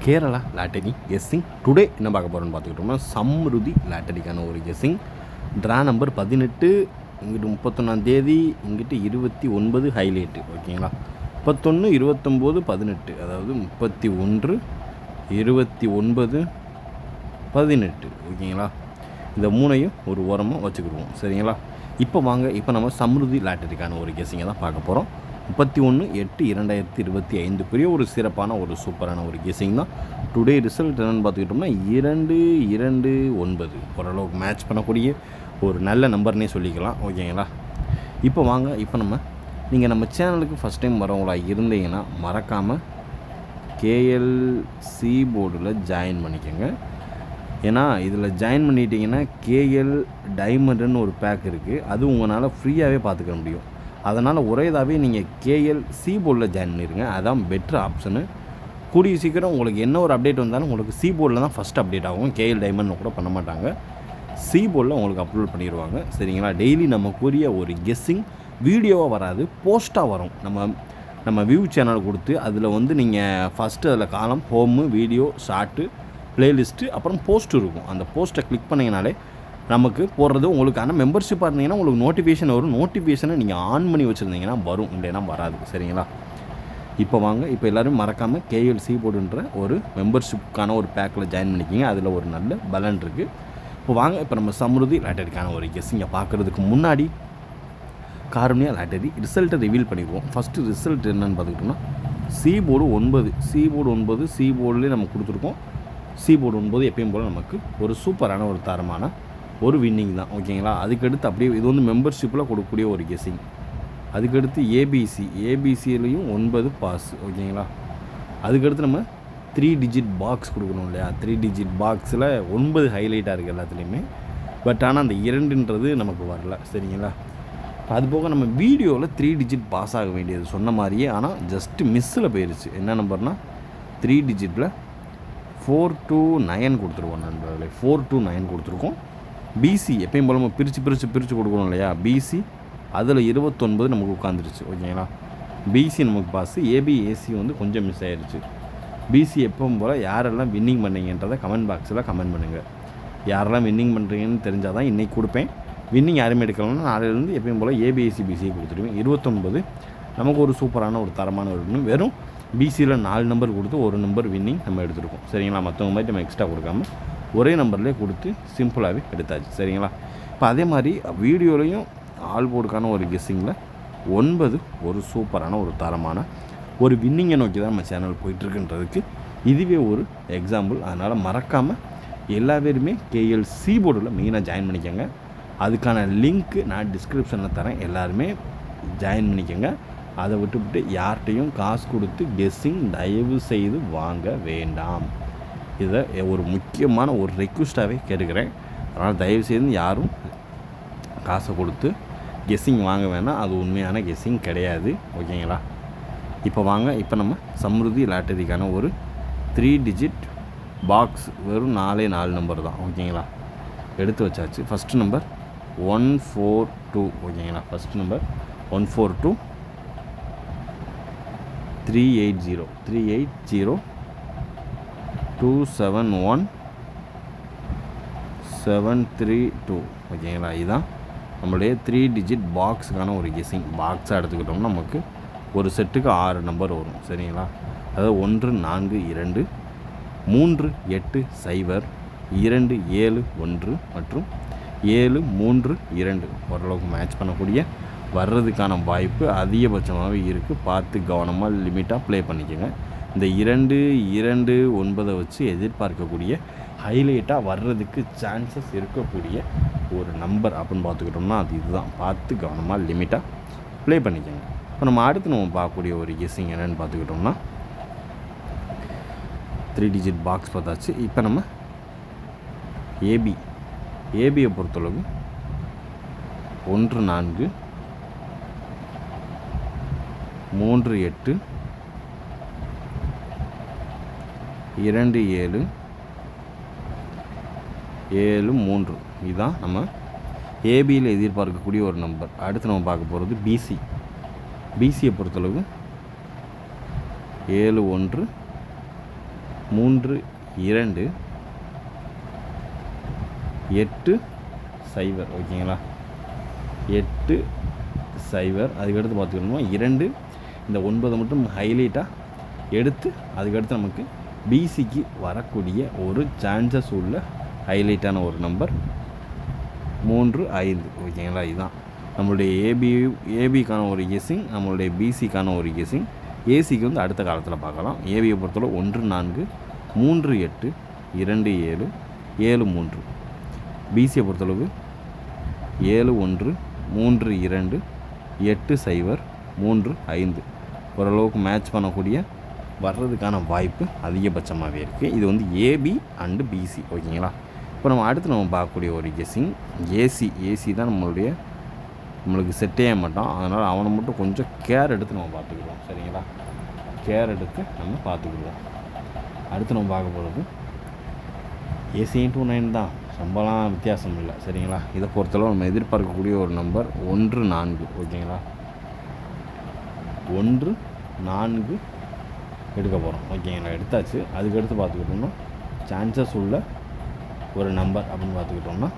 Kerala lottery guessing. Today என்ன பார்க்க போகிறோன்னு பார்த்துக்கிட்டோம்னா சம்ருதி லாட்டரிக்கான ஒரு கெஸ்ஸிங். ட்ரா நம்பர் 18, இங்கிட்டு 31 இங்கிட்டு 29 ஹைலைட்டு. ஓகேங்களா, 31, 29, 18, அதாவது 31, 29, 18. ஓகேங்களா, இந்த மூணையும் ஒரு ஓரமாக வச்சுக்கிடுவோம். சரிங்களா, இப்போ வாங்க, இப்போ நம்ம சம்ருதி லாட்டரிக்கான ஒரு கெஸ்ஸிங்கை தான் பார்க்க போகிறோம். 31/8/2025 ஒரு சிறப்பான ஒரு சூப்பரான ஒரு கெஸ்ஸிங் தான். டுடே ரிசல்ட் என்னென்னு பார்த்துக்கிட்டோம்னா 229 ஓரளவுக்கு மேட்ச் பண்ணக்கூடிய ஒரு நல்ல நம்பர்னே சொல்லிக்கலாம். ஓகேங்களா, இப்போ வாங்க, இப்போ நீங்கள் நம்ம சேனலுக்கு ஃபஸ்ட் டைம் வரவங்களா இருந்தீங்கன்னா மறக்காமல் கேஎல்சி போர்டில் ஜாயின் பண்ணிக்கோங்க. ஏன்னா இதில் ஜாயின் பண்ணிட்டீங்கன்னா கேஎல் டைமண்டுன்னு ஒரு பேக் இருக்குது, அது உங்களால் ஃப்ரீயாகவே பார்த்துக்க முடியும். அதனால் ஒரேதாகவே நீங்கள் கேஎல்சி போர்டில் ஜாயின் பண்ணிடுங்க, அதுதான் பெட்ரு ஆப்ஷனு. கூடிய சீக்கிரம் உங்களுக்கு என்ன ஒரு அப்டேட் வந்தாலும் உங்களுக்கு சி போர்டில் தான் ஃபஸ்ட் அப்டேட் ஆகும். கேஎல் டைமண்ட் கூட பண்ண மாட்டாங்க, சி போர்டில் உங்களுக்கு அப்லோட் பண்ணிடுவாங்க. சரிங்களா, டெய்லி நம்ம கூறிய ஒரு கெஸ்ஸிங் வீடியோவாக வராது, போஸ்ட்டாக வரும். நம்ம வியூ சேனல் கொடுத்து அதில் நீங்கள் ஃபஸ்ட்டு அதில் காலம் ஹோமு, வீடியோ, ஷார்ட்டு, ப்ளேலிஸ்ட்டு, அப்புறம் போஸ்ட் இருக்கும். அந்த போஸ்ட்டை கிளிக் பண்ணிங்கனாலே நமக்கு போடுறது உங்களுக்கான மெம்பர்ஷிப்பாக இருந்தீங்கன்னா உங்களுக்கு நோட்டிஃபிகேஷன் வரும். நோட்டிஃபிகேஷனை நீங்கள் ஆன் பண்ணி வச்சுருந்தீங்கன்னா வரும், இல்லைன்னா வராது. சரிங்களா, இப்போ வாங்க, இப்போ எல்லோரும் மறக்காமல் கேஎல்சி போர்டுன்ற ஒரு மெம்பர்ஷிப்புக்கான ஒரு பேக்கில் ஜாயின் பண்ணிக்கிங்க. அதில் ஒரு நல்ல பலன் இருக்குது. இப்போ வாங்க, இப்போ நம்ம சம்ருதி லாட்டரிக்கான ஒரு கெஸ்ஸிங்கை பார்க்குறதுக்கு முன்னாடி காருண்யா லாட்டரி ரிசல்ட்டை ரிவீல் பண்ணிக்குவோம். ஃபஸ்ட்டு ரிசல்ட் என்னென்னு பார்த்துக்கிட்டோம்னா சி போர்டு 9, சி போர்டுலேயே நம்ம கொடுத்துருக்கோம். சி போர்டு 9 எப்பயும் போல் நமக்கு ஒரு சூப்பரான ஒரு தரமான ஒரு வின்னிங் தான். ஓகேங்களா, அதுக்கடுத்து அப்படியே இது மெம்பர்ஷிப்பில் கொடுக்கக்கூடிய ஒரு கெஸ்ஸிங். அதுக்கடுத்து ஏபிசிலையும் 9 பாஸ். ஓகேங்களா, அதுக்கடுத்து நம்ம 3 டிஜிட் பாக்ஸ் கொடுக்கணும் இல்லையா, 3 டிஜிட் பாக்ஸில் 9 ஹைலைட்டாக இருக்குது எல்லாத்துலேயுமே. பட் ஆனால் அந்த 2ன்றது நமக்கு வரல. சரிங்களா, அதுபோக நம்ம வீடியோவில் 3 டிஜிட் பாஸ் ஆக வேண்டியது சொன்ன மாதிரியே, ஆனால் ஜஸ்ட்டு மிஸ்ஸில் போயிடுச்சு. என்ன நம்பர்னால் 3 டிஜிட்டில் 429 கொடுத்துருவோம் நண்பர்களே, 429 கொடுத்துருக்கோம். பிசி எப்பயும் போல் நம்ம பிரித்து கொடுக்கணும் இல்லையா, பிசி அதில் 29 நமக்கு உட்காந்துருச்சு. ஓகேங்களா, பிசி நமக்கு பாஸு. ஏசி கொஞ்சம் மிஸ் ஆகிடுச்சு. பிசி எப்பவும் போல் யாரெல்லாம் வின்னிங் பண்ணீங்கன்றதை கமெண்ட் பாக்ஸில் கமெண்ட் பண்ணுங்கள். யாரெல்லாம் வின்னிங் பண்ணுறீங்கன்னு தெரிஞ்சால் தான் இன்றைக்கி கொடுப்பேன். வின்னிங் யாருமே எடுக்கணும்னா நாளையிலேருந்து எப்பயும் போல் ஏபிஎஸ்சி பிசியை கொடுத்துருவேன். 29 நமக்கு ஒரு சூப்பரான ஒரு தரமான ஒரு வெறும் பிசியில் 4 நம்பர் கொடுத்து ஒரு நம்பர் வின்னிங் நம்ம எடுத்துருக்கோம். சரிங்களா, மற்றவங்க மாதிரி நம்ம எக்ஸ்ட்ரா கொடுக்காம ஒரே நம்பர்லேயே கொடுத்து சிம்பிளாகவே எடுத்தாச்சு. சரிங்களா, இப்போ அதே மாதிரி வீடியோலையும் ஆல் போர்டுக்கான ஒரு கெஸ்ஸிங்கில் 9 ஒரு சூப்பரான ஒரு தரமான ஒரு வின்னிங்கை நோக்கி தான் நம்ம சேனல் போயிட்டுருக்குன்றதுக்கு இதுவே ஒரு எக்ஸாம்பிள். அதனால் மறக்காமல் எல்லா பேருமே கேஎல்சி போர்டில் மெயினாக ஜாயின் பண்ணிக்கோங்க. அதுக்கான லிங்க்கு நான் டிஸ்கிரிப்ஷனில் தரேன், எல்லாருமே ஜாயின் பண்ணிக்கோங்க. அதை விட்டுவிட்டு யார்கிட்டையும் காசு கொடுத்து கெஸ்ஸிங் தயவு செய்து வாங்க வேண்டாம். இதை ஒரு முக்கியமான ஒரு ரெக்வஸ்ட்டாகவே கேட்டுக்கிறேன். அதனால் தயவுசெய்து யாரும் காசை கொடுத்து கெஸ்ஸிங் வாங்க வேணாம், அது உண்மையான கெஸ்ஸிங் கிடையாது. ஓகேங்களா, இப்போ வாங்க, இப்போ நம்ம சம்ருதி லாட்டரிக்கான ஒரு 3 டிஜிட் பாக்ஸ் வெறும் 4 நம்பர் தான். ஓகேங்களா, எடுத்து வச்சாச்சு. First number 142. ஓகேங்களா, ஃபஸ்ட்டு நம்பர் 142 380 271 732. ஓகேங்களா, இதுதான் நம்மளுடைய 3 டிஜிட் பாக்ஸுக்கான ஒரு கெஸ்ஸிங். பாக்ஸாக எடுத்துக்கிட்டோம்னா நமக்கு ஒரு செட்டுக்கு 6 நம்பர் வரும். சரிங்களா, அதாவது 1 4 2 3 8 0 2 7 1 மற்றும் 7 3 2 ஓரளவுக்கு மேட்ச் பண்ணக்கூடிய வர்றதுக்கான வாய்ப்பு அதிகபட்சமாகவே இருக்குது. பார்த்து கவனமாக லிமிட்டாக ப்ளே பண்ணிக்கோங்க. இந்த 2 2 9 வச்சு எதிர்பார்க்கக்கூடிய ஹைலைட்டாக வர்றதுக்கு சான்சஸ் இருக்கக்கூடிய ஒரு நம்பர் அப்படின்னு பார்த்துக்கிட்டோம்னா அது இதுதான். பார்த்து கவனமாக லிமிட்டாக ப்ளே பண்ணிக்கோங்க. இப்போ நம்ம அடுத்து நம்ம பார்க்கக்கூடிய ஒரு கெஸ்ஸிங் என்னென்னு பார்த்துக்கிட்டோம்னா 3 டிஜிட் பாக்ஸ் பார்த்தாச்சு. இப்போ நம்ம ஏபியை பொறுத்தளவு 1 4 3 8 2 7 7 3 இதுதான் நம்ம ஏபியில் எதிர்பார்க்கக்கூடிய ஒரு நம்பர். அடுத்து நம்ம பார்க்க போகிறது பிசியை பொறுத்தளவு 7 1 3 2 8 0 ஓகேங்களா. 8 0. அதுக்கடுத்து பார்த்துக்கணுமா 2 இந்த 9 மட்டும் ஹைலைட்டாக எடுத்து அதுக்கடுத்து நமக்கு பிசிக்கு வரக்கூடிய ஒரு சான்சஸ் உள்ள ஹைலைட்டான ஒரு நம்பர் 3 5 ஓகேங்களா. இதுதான் நம்மளுடைய ஏபிக்கான ஒரு கெஸ்ஸிங், நம்மளுடைய பிசிக்கான ஒரு கெஸ்ஸிங். ஏசிக்கு வந்து அடுத்த காலத்தில் பார்க்கலாம். ஏபியை பொறுத்தளவு 1 4 3 8 2 7 7 3. பிசியை பொறுத்தளவு 7 1 3 2 8 0 3 5. ஓரளவுக்கு மேட்ச் பண்ணக்கூடிய வர்றதுக்கான வாய்ப்பு அதிகபட்சமாகவே இருக்குது. இது வந்து ஏபி அண்டு பிசி ஓகேங்களா. இப்போ நம்ம அடுத்து நம்ம பார்க்கக்கூடிய ஒரு கெஸ்ஸிங் ஏசி தான் நம்மளுக்கு செட் செய்ய மாட்டோம். அதனால் அவனை மட்டும் கொஞ்சம் கேர் எடுத்து நம்ம பார்த்துக்கிடுவோம் சரிங்களா. கேர் எடுத்து நம்ம பார்த்துக்கிடுவோம். அடுத்து நம்ம பார்க்க போகிறது ஏசி 2 9 தான், சம்பளம் வித்தியாசம் இல்லை சரிங்களா. இதை பொறுத்தளவு நம்ம எதிர்பார்க்கக்கூடிய ஒரு நம்பர் 1 4 ஓகேங்களா. 1 4 எடுக்க போகிறோம் ஓகேங்களா. எடுத்தாச்சு. அதுக்கடுத்து பார்த்துக்கிட்டோம்னா சான்சஸ் உள்ள ஒரு நம்பர் அப்படின்னு பார்த்துக்கிட்டோம்னா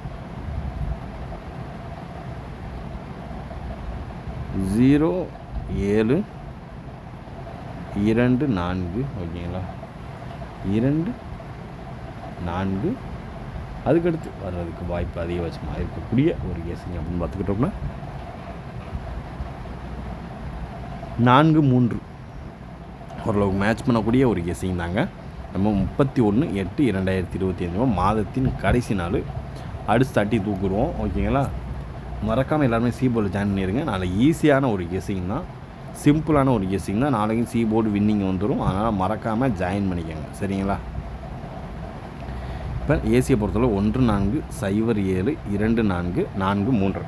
0 7 2 4 ஓகேங்களா. 2 4 அதுக்கடுத்து வர்றதுக்கு வாய்ப்பு அதிகபட்சமாக இருக்கக்கூடிய ஒரு கெஸ்ஸிங் அப்படின்னு பார்த்துக்கிட்டோம்னா 4 3 ஓரளவுக்கு மேட்ச் பண்ணக்கூடிய ஒரு கெஸ்ஸிங் தாங்க. நம்ம 31/8/2025 மாதத்தின் கடைசி நாள் அடிச்சு தட்டி தூக்குருவோம் ஓகேங்களா. மறக்காமல் எல்லாருமே சீபோர்டில் ஜாயின் பண்ணிடுங்க. நாளைக்கு ஈஸியான ஒரு கெஸ்ஸிங் தான், சிம்பிளான ஒரு கெஸ்ஸிங் தான். நாளைக்கு சீபோர்டு வின்னிங் வந்துடும். அதனால் மறக்காமல் ஜாயின் பண்ணிக்கோங்க சரிங்களா. இப்போ ஏசியை பொறுத்தளவு 1 4 0 7 2 4 4 3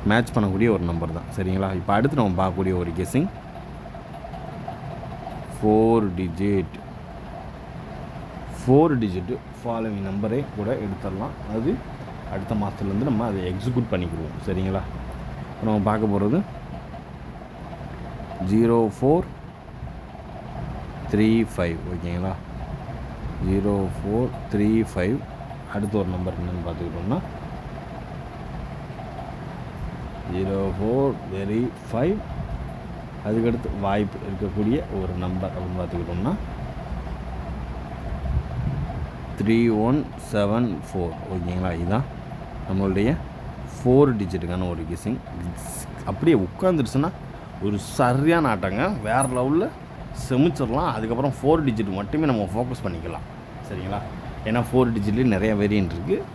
மேட்ச் பண்ணக்கூடிய ஒரு நம்பர் தான் சரிங்களா. இப்போ அடுத்து நம்ம பார்க்கக்கூடிய ஒரு கெஸ்ஸிங் 4 டிஜிட் ஃபாலோவிங் நம்பரே கூட எடுத்துடலாம். அது அடுத்த மாதத்துலேருந்து நம்ம அதை எக்ஸிக்யூட் பண்ணிக்கிடுவோம் சரிங்களா. நம்ம பார்க்க போகிறது 0435 ஓகேங்களா. 0435. அடுத்த ஒரு நம்பர் என்னென்னு பார்த்துக்கிட்டோம்னா 0435. அதுக்கடுத்து வாய்ப்பு இருக்கக்கூடிய ஒரு நம்பர் அப்படின்னு பார்த்துக்கிட்டோம்னா 3174 ஓகேங்களா. இதுதான் நம்மளுடைய 4 டிஜிட்டுக்கான ஒரு கெஸ்ஸிங். அப்படியே உட்காந்துருச்சுன்னா ஒரு சரியான ஆட்டங்க, வேறு லெவலில் செமிச்சிடலாம். அதுக்கப்புறம் 4 டிஜிட் மட்டுமே நம்ம ஃபோக்கஸ் பண்ணிக்கலாம் சரிங்களா. ஏன்னா 4 டிஜிட்லேயும் நிறையா வேரியன்ட் இருக்குது.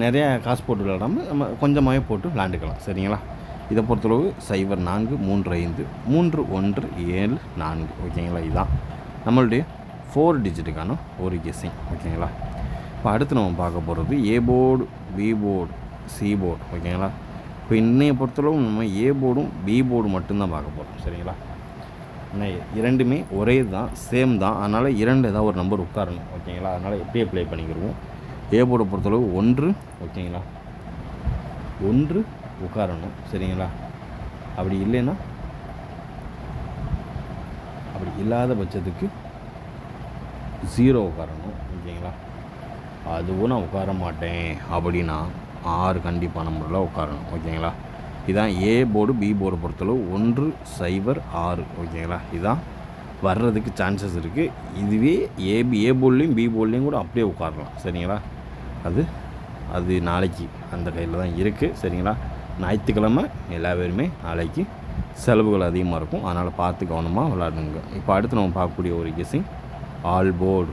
நிறையா காசு போட்டு விளையாடாமல் நம்ம கொஞ்சமாகவே போட்டு விளாண்டுக்கலாம் சரிங்களா. இதை பொறுத்தளவு 0 4 3 5 3 1 7 4 ஓகேங்களா. இதுதான் நம்மளுடைய 4 டிஜிட்டுக்கான ஒரு கெஸ்ஸிங் ஓகேங்களா. இப்போ அடுத்து நம்ம பார்க்க போகிறது A board B board C board ஓகேங்களா. இப்போ இன்னையை பொறுத்தளவு நம்ம ஏ போர்டும் பி போர்டு மட்டும்தான் பார்க்க போகிறோம் சரிங்களா. ஏன்னா இரண்டுமே ஒரே தான், சேம் தான். அதனால் ஏதாவது ஒரு நம்பர் உட்காரணும் ஓகேங்களா. அதனால் எப்படியே ப்ளே பண்ணிக்கிடுவோம். ஏ போர்டை பொறுத்தளவு 1 ஓகேங்களா. 1 உட்காரணும் சரிங்களா. அப்படி இல்லைன்னா அப்படி இல்லாத பட்சத்துக்கு 0 உட்காரணும் ஓகேங்களா. அதுவும் நான் உட்கார மாட்டேன் அப்படின்னா 6 கண்டிப்பான முறையில் உட்காரணும் ஓகேங்களா. இதுதான் ஏ போர்டு பி போர்டு பொறுத்தளவு 1 0 6 ஓகேங்களா. இதுதான் வர்றதுக்கு சான்சஸ் இருக்குது. இதுவே ஏ போர்ட்லேயும் பி போர்ட்லேயும் கூட அப்படியே உட்காரலாம் சரிங்களா. அது நாளைக்கு அந்த கையில் தான் இருக்குது சரிங்களா. ஞாயிற்றுக்கிழமை எல்லா பேருமே நாளைக்கு செலவுகள் அதிகமாக இருக்கும். அதனால் பார்த்து கவனமாக விளாடுங்க. இப்போ அடுத்து நம்ம பார்க்கக்கூடிய ஒரு கெஸ்ஸிங் ஆல் போர்டு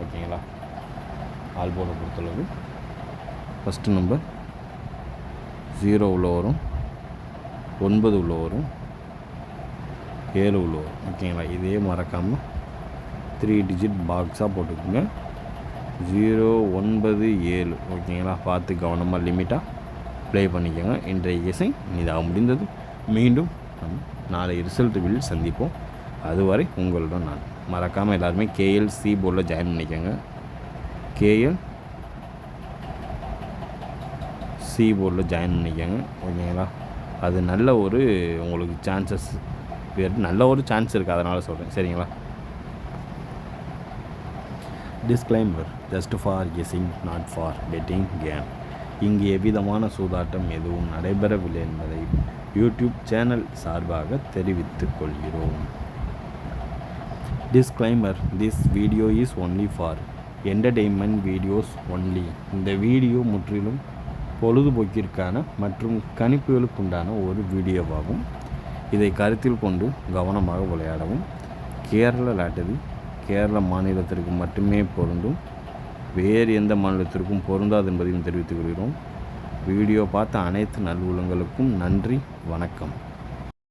ஓகேங்களா. ஆல் போர்டை பொறுத்தளவு ஃபஸ்ட்டு நம்பர் 0 உள்ள வரும், 9 உள்ள வரும், 7 உள்ள வரும் ஓகேங்களா. இதே மறக்காமல் 3 டிஜிட் பாக்ஸாக போட்டுக்கோங்க. 0 9 7 ஓகேங்களா. பார்த்து கவனமாக லிமிட்டாக ப்ளே பண்ணிக்கோங்க. இன்றைய கெஸ்ஸிங் இதாக முடிந்தது. மீண்டும் நம்ம நாளை ரிசல்ட்டுகளில் சந்திப்போம். அதுவரை உங்களுடன் நான். மறக்காமல் எல்லாருமே கேஎல்சி போர்டில் ஜாயின் பண்ணிக்கோங்க. கேஎல்சி போர்டில் ஜாயின் பண்ணிக்கோங்க ஓகேங்களா. அது நல்ல ஒரு உங்களுக்கு சான்சஸ் நல்ல ஒரு சான்ஸ் இருக்குது, அதனால் சொல்கிறேன். சரிங்களா? Disclaimer just for guessing not for betting game. இங்கு எவ்விதமான சூதாட்டம் எதுவும் நடைபெறவில்லை என்பதை யூடியூப் சேனல் சார்பாக தெரிவித்துக் கொள்கிறோம். Disclaimer this video is only for entertainment videos only. இந்த வீடியோ முற்றிலும் பொழுதுபோக்கிற்கான மற்றும் கணிப்புகளுக்குண்டான ஒரு வீடியோவாகும். இதை கருத்தில் கொண்டு கவனமாக விளையாடவும். கேரள லாட்டரி கேரள மாநிலத்திற்கு மட்டுமே பொருந்தும், வேறு எந்த மாநிலத்திற்கும் பொருந்தாது என்பதையும் தெரிவித்துக் கொள்கிறோம். வீடியோ பார்த்த அனைத்து நல்வுள்ளங்களுக்கும் நன்றி. வணக்கம்.